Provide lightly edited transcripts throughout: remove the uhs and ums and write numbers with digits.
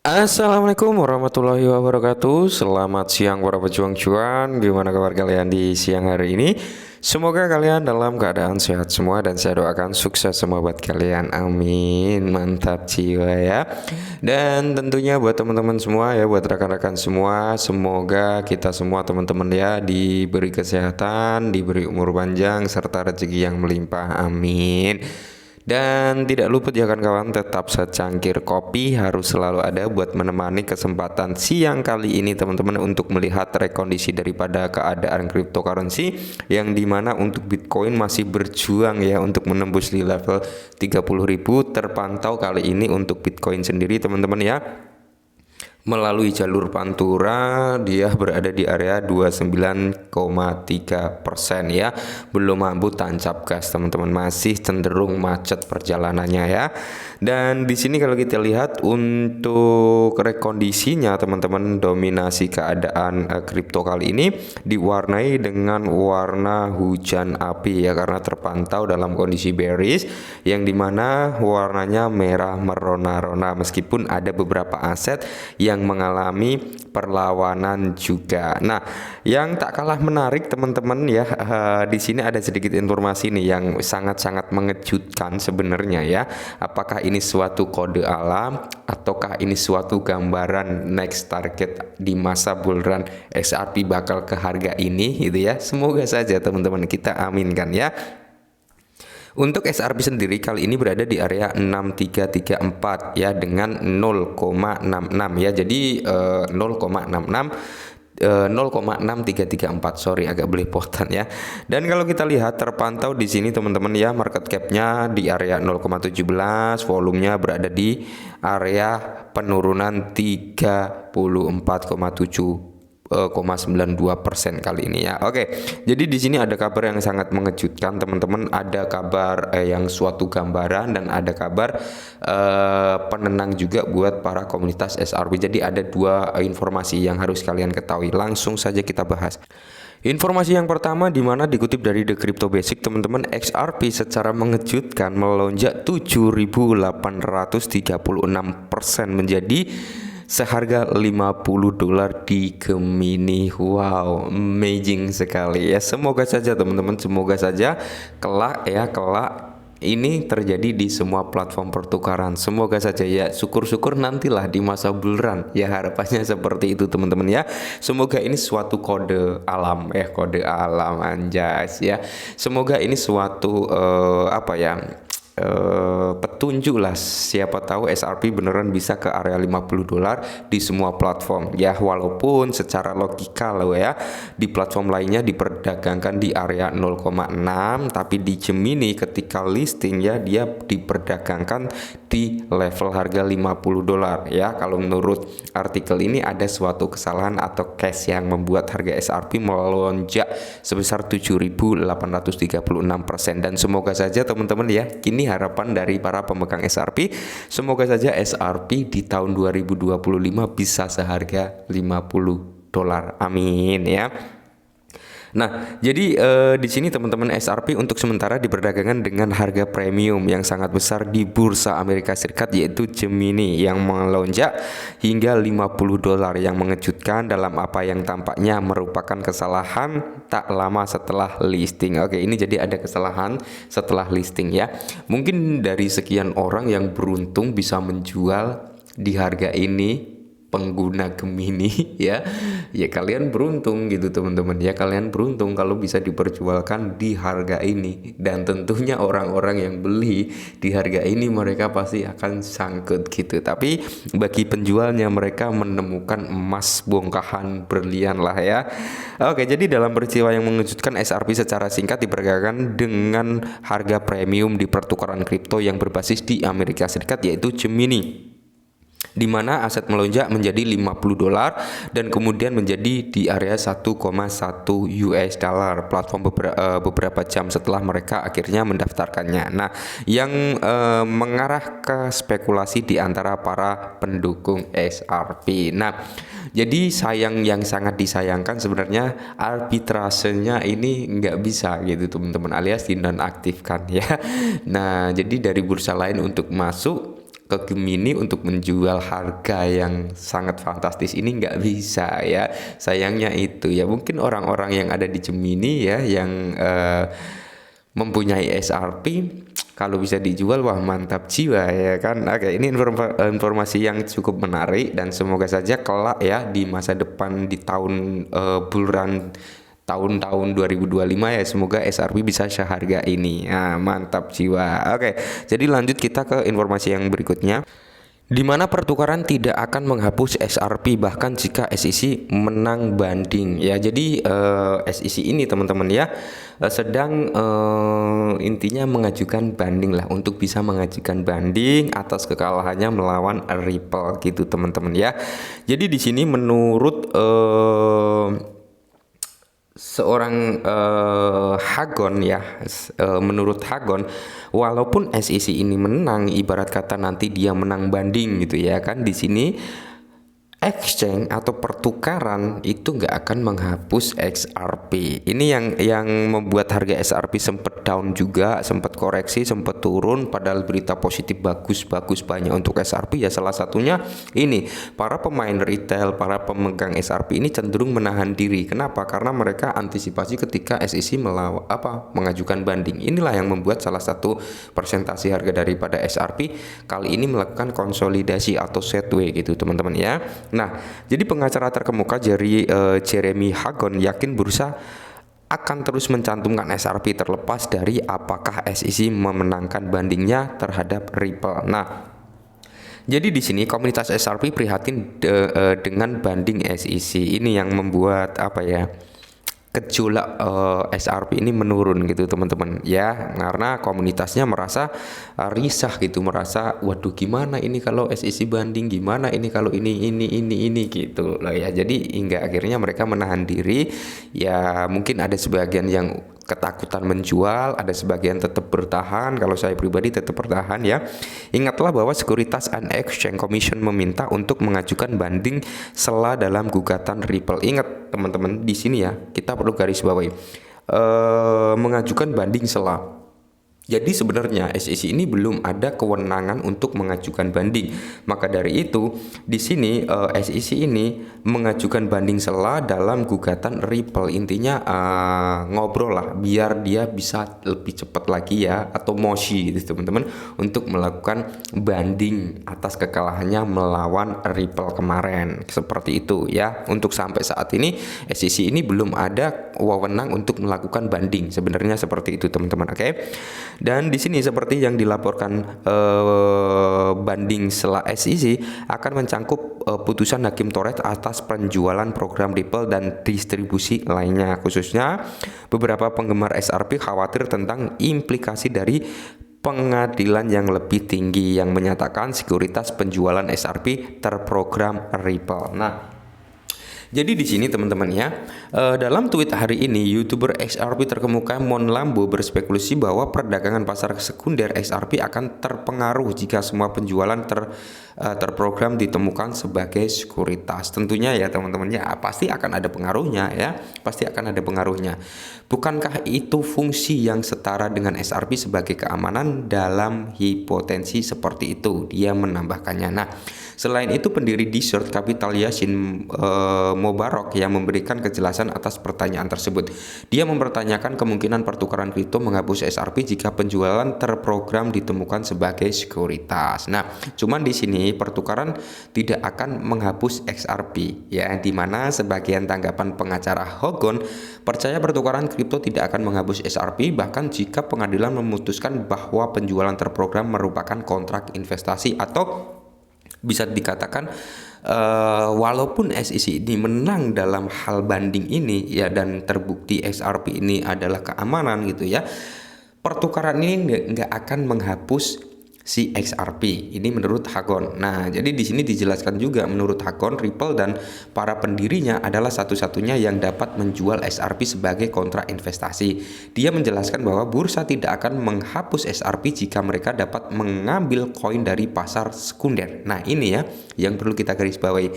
Assalamualaikum warahmatullahi wabarakatuh. Selamat siang para pejuang cuan. Gimana kabar kalian di siang hari ini? Semoga kalian dalam keadaan sehat semua dan saya doakan sukses semua buat kalian. Amin. Mantap jiwa ya. Dan tentunya buat teman-teman semua ya, buat rekan-rekan semua, semoga kita semua teman-teman ya diberi kesehatan, diberi umur panjang serta rezeki yang melimpah. Amin. Dan tidak luput ya kawan-kawan, tetap secangkir kopi harus selalu ada buat menemani kesempatan siang kali ini teman-teman untuk melihat rekondisi daripada keadaan cryptocurrency yang dimana untuk Bitcoin masih berjuang ya untuk menembus di level 30.000 terpantau kali ini untuk Bitcoin sendiri teman-teman ya. Melalui jalur pantura dia berada di area 29,3% ya. Belum mampu tancap gas teman-teman, masih cenderung macet perjalanannya ya. Dan di sini kalau kita lihat untuk rekondisinya teman-teman, dominasi keadaan kripto kali ini diwarnai dengan warna hujan api ya, karena terpantau dalam kondisi bearish yang dimana warnanya merah merona-rona meskipun ada beberapa aset yang mengalami perlawanan juga. Nah, yang tak kalah menarik teman-teman ya, di sini ada sedikit informasi nih yang sangat-sangat mengejutkan sebenarnya ya. Apakah ini suatu kode alam ataukah ini suatu gambaran next target di masa bull run XRP bakal ke harga ini gitu ya. Semoga saja teman-teman kita aminkan ya. Untuk XRP sendiri kali ini berada di area 6334 ya dengan 0,66 ya. Jadi 0,6334 sorry agak belepotan ya. Dan kalau kita lihat terpantau di sini teman-teman ya, market cap-nya di area 0,17, volumenya berada di area penurunan 34,72% kali ini ya. Oke, jadi di sini ada kabar yang sangat mengejutkan teman-teman. Ada kabar yang suatu gambaran dan ada kabar penenang juga buat para komunitas XRP. Jadi ada dua informasi yang harus kalian ketahui. Langsung saja kita bahas. Informasi yang pertama di mana dikutip dari The Crypto Basic teman-teman, XRP secara mengejutkan melonjak 7.836% menjadi seharga $50 di Gemini. Wow, amazing sekali ya. Semoga saja teman-teman, semoga saja kelak ini terjadi di semua platform pertukaran. Semoga saja ya, syukur-syukur nantilah di masa bull run ya, harapannya seperti itu teman-teman ya. Semoga ini suatu kode alam ya, kode alam anjas ya. Semoga ini suatu petunjuk lah, siapa tahu XRP beneran bisa ke area $50 di semua platform ya, walaupun secara logika loh ya, di platform lainnya diperdagangkan di area 0,6 tapi di Gemini ketika listing ya dia diperdagangkan di level harga $50 ya. Kalau menurut artikel ini ada suatu kesalahan atau case yang membuat harga XRP melonjak sebesar 7.836%. Dan semoga saja teman-teman ya, kini harapan dari para pemegang XRP, semoga saja XRP di tahun 2025 bisa seharga $50. Amin ya. Nah, jadi di sini teman-teman, XRP untuk sementara diperdagangkan dengan harga premium yang sangat besar di bursa Amerika Serikat, yaitu Gemini yang melonjak hingga $50 yang mengejutkan dalam apa yang tampaknya merupakan kesalahan tak lama setelah listing. Oke, ini jadi ada kesalahan setelah listing ya. Mungkin dari sekian orang yang beruntung bisa menjual di harga ini, pengguna Gemini ya kalian beruntung gitu teman-teman ya, kalian beruntung kalau bisa diperjualkan di harga ini. Dan tentunya orang-orang yang beli di harga ini mereka pasti akan sangkut gitu, tapi bagi penjualnya mereka menemukan emas bongkahan berlian lah ya. Oke, jadi dalam peristiwa yang mengejutkan, XRP secara singkat diperdagangkan dengan harga premium di pertukaran kripto yang berbasis di Amerika Serikat, yaitu Gemini, di mana aset melonjak menjadi $50 dan kemudian menjadi di area 1,1 US dollar platform beberapa jam setelah mereka akhirnya mendaftarkannya. Nah, yang mengarah ke spekulasi di antara para pendukung XRP. Nah, jadi yang sangat disayangkan sebenarnya arbitrasenya ini nggak bisa gitu teman-teman, alias dinonaktifkan ya. Nah, jadi dari bursa lain untuk masuk ke Gemini untuk menjual harga yang sangat fantastis ini nggak bisa ya. Sayangnya itu ya, mungkin orang-orang yang ada di Gemini ya yang mempunyai SRP kalau bisa dijual wah mantap jiwa ya kan. Oke, ini informasi yang cukup menarik dan semoga saja kelak ya di masa depan di tahun bulan tahun-tahun 2025 ya semoga SRP bisa seharga ini. Nah, mantap jiwa. Oke, jadi lanjut kita ke informasi yang berikutnya, di mana pertukaran tidak akan menghapus SRP bahkan jika SEC menang banding ya. Jadi SEC ini teman-teman ya sedang intinya mengajukan banding lah, untuk bisa mengajukan banding atas kekalahannya melawan Ripple gitu teman-teman ya. Jadi di sini menurut seorang Hagon ya, menurut Hagon, walaupun SEC ini menang, ibarat kata nanti dia menang banding gitu ya kan, di sini exchange atau pertukaran itu nggak akan menghapus XRP. Ini yang membuat harga XRP sempat down juga, sempat koreksi, sempat turun. Padahal berita positif bagus banyak untuk XRP ya. Salah satunya ini, para pemain retail, para pemegang XRP ini cenderung menahan diri. Kenapa? Karena mereka antisipasi ketika SEC mengajukan banding. Inilah yang membuat salah satu persentase harga daripada XRP kali ini melakukan konsolidasi atau sideways gitu teman-teman ya. Nah, jadi pengacara terkemuka dari Jeremy Hagon yakin bursa akan terus mencantumkan SRP terlepas dari apakah SEC memenangkan bandingnya terhadap Ripple. Nah, jadi di sini komunitas SRP prihatin dengan banding SEC ini yang membuat gejolak SRP ini menurun gitu teman-teman ya, karena komunitasnya merasa risah gitu, merasa waduh gimana ini kalau SEC banding, gimana ini kalau ini gitu lah ya. Jadi hingga akhirnya mereka menahan diri ya. Mungkin ada sebagian yang ketakutan menjual, ada sebagian tetap bertahan. Kalau saya pribadi tetap bertahan ya. Ingatlah bahwa Securities and Exchange Commission meminta untuk mengajukan banding sela dalam gugatan Ripple. Ingat teman-teman, di sini ya kita perlu garis bawahi mengajukan banding sela. Jadi sebenarnya SEC ini belum ada kewenangan untuk mengajukan banding. Maka dari itu di sini SEC ini mengajukan banding sela dalam gugatan Ripple. Intinya ngobrol lah biar dia bisa lebih cepat lagi ya, atau mosi gitu teman-teman, untuk melakukan banding atas kekalahannya melawan Ripple kemarin. Seperti itu ya. Untuk sampai saat ini SEC ini belum ada wewenang untuk melakukan banding. Sebenarnya seperti itu teman-teman. Oke. Dan di sini seperti yang dilaporkan banding sela SEC akan mencangkup putusan Hakim Toret atas penjualan program Ripple dan distribusi lainnya. Khususnya beberapa penggemar SRP khawatir tentang implikasi dari pengadilan yang lebih tinggi yang menyatakan sekuritas penjualan SRP terprogram Ripple. Nah, jadi di sini teman-teman ya, dalam tweet hari ini YouTuber XRP terkemuka Mon Lambo berspekulasi bahwa perdagangan pasar sekunder XRP akan terpengaruh jika semua penjualan terprogram ditemukan sebagai sekuritas. Tentunya ya teman-teman ya, pasti akan ada pengaruhnya ya, pasti akan ada pengaruhnya. Bukankah itu fungsi yang setara dengan SRP sebagai keamanan dalam hipotensi seperti itu? Dia menambahkannya. Nah, selain itu pendiri Desert Capital Yasin Mobarok yang memberikan kejelasan atas pertanyaan tersebut. Dia mempertanyakan kemungkinan pertukaran kripto menghapus SRP jika penjualan terprogram ditemukan sebagai sekuritas. Nah, cuman di sini pertukaran tidak akan menghapus XRP ya, di mana sebagian tanggapan pengacara Hogon percaya pertukaran kripto tidak akan menghapus SRP bahkan jika pengadilan memutuskan bahwa penjualan terprogram merupakan kontrak investasi, atau bisa dikatakan walaupun SEC ini menang dalam hal banding ini ya, dan terbukti XRP ini adalah keamanan gitu ya, pertukaran ini nggak akan menghapus si XRP. Ini menurut Hagon. Nah, jadi di sini dijelaskan juga menurut Hagon, Ripple dan para pendirinya adalah satu-satunya yang dapat menjual XRP sebagai kontrak investasi. Dia menjelaskan bahwa bursa tidak akan menghapus XRP jika mereka dapat mengambil koin dari pasar sekunder. Nah, ini ya yang perlu kita garis bawahi.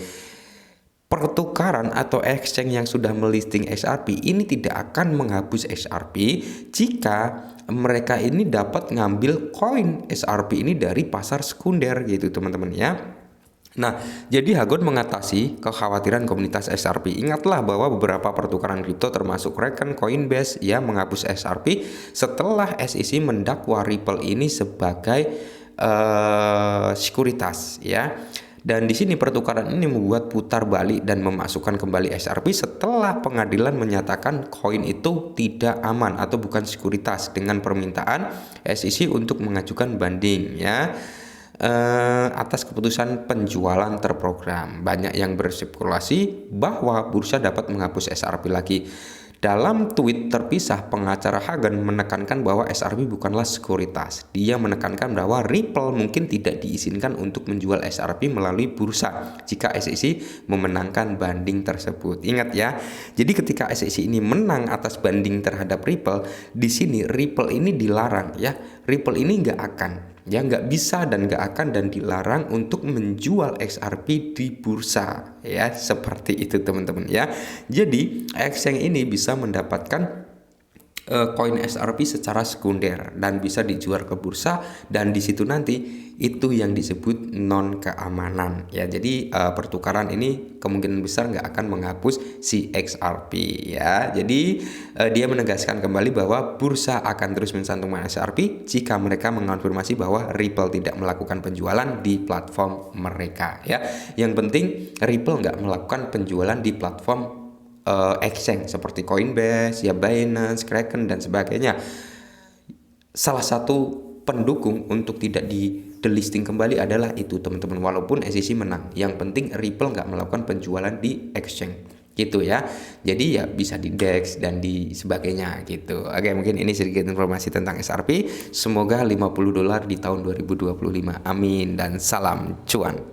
Pertukaran atau exchange yang sudah melisting XRP ini tidak akan menghapus XRP jika mereka ini dapat ngambil koin SRP ini dari pasar sekunder gitu teman-teman ya. Nah, jadi Hagon mengatasi kekhawatiran komunitas SRP. Ingatlah bahwa beberapa pertukaran kripto termasuk Kraken, Coinbase ya menghapus SRP setelah SEC mendakwa Ripple ini sebagai sekuritas ya. Dan di sini pertukaran ini membuat putar balik dan memasukkan kembali SRP setelah pengadilan menyatakan koin itu tidak aman atau bukan sekuritas dengan permintaan SEC untuk mengajukan banding ya. Atas keputusan penjualan terprogram. Banyak yang berspekulasi bahwa bursa dapat menghapus SRP lagi. Dalam tweet terpisah, pengacara Hagen menekankan bahwa SRP bukanlah sekuritas. Dia menekankan bahwa Ripple mungkin tidak diizinkan untuk menjual SRP melalui bursa jika SEC memenangkan banding tersebut. Ingat ya, jadi ketika SEC ini menang atas banding terhadap Ripple, di sini Ripple ini dilarang ya. Ripple ini nggak bisa dan nggak akan dan dilarang untuk menjual XRP di bursa ya, seperti itu teman-teman ya. Jadi exchange ini bisa mendapatkan koin SRP secara sekunder dan bisa dijual ke bursa, dan di situ nanti itu yang disebut non keamanan ya. Jadi pertukaran ini kemungkinan besar nggak akan menghapus si XRP ya. Jadi dia menegaskan kembali bahwa bursa akan terus mencantumkan XRP jika mereka mengonfirmasi bahwa Ripple tidak melakukan penjualan di platform mereka ya. Yang penting Ripple nggak melakukan penjualan di platform exchange seperti Coinbase, ya Binance, Kraken dan sebagainya. Salah satu pendukung untuk tidak di delisting kembali adalah itu teman-teman, walaupun SEC menang. Yang penting Ripple nggak melakukan penjualan di exchange gitu ya. Jadi ya bisa di DEX dan di sebagainya gitu. Oke, mungkin ini sedikit informasi tentang XRP. Semoga $50 di tahun 2025. Amin dan salam cuan.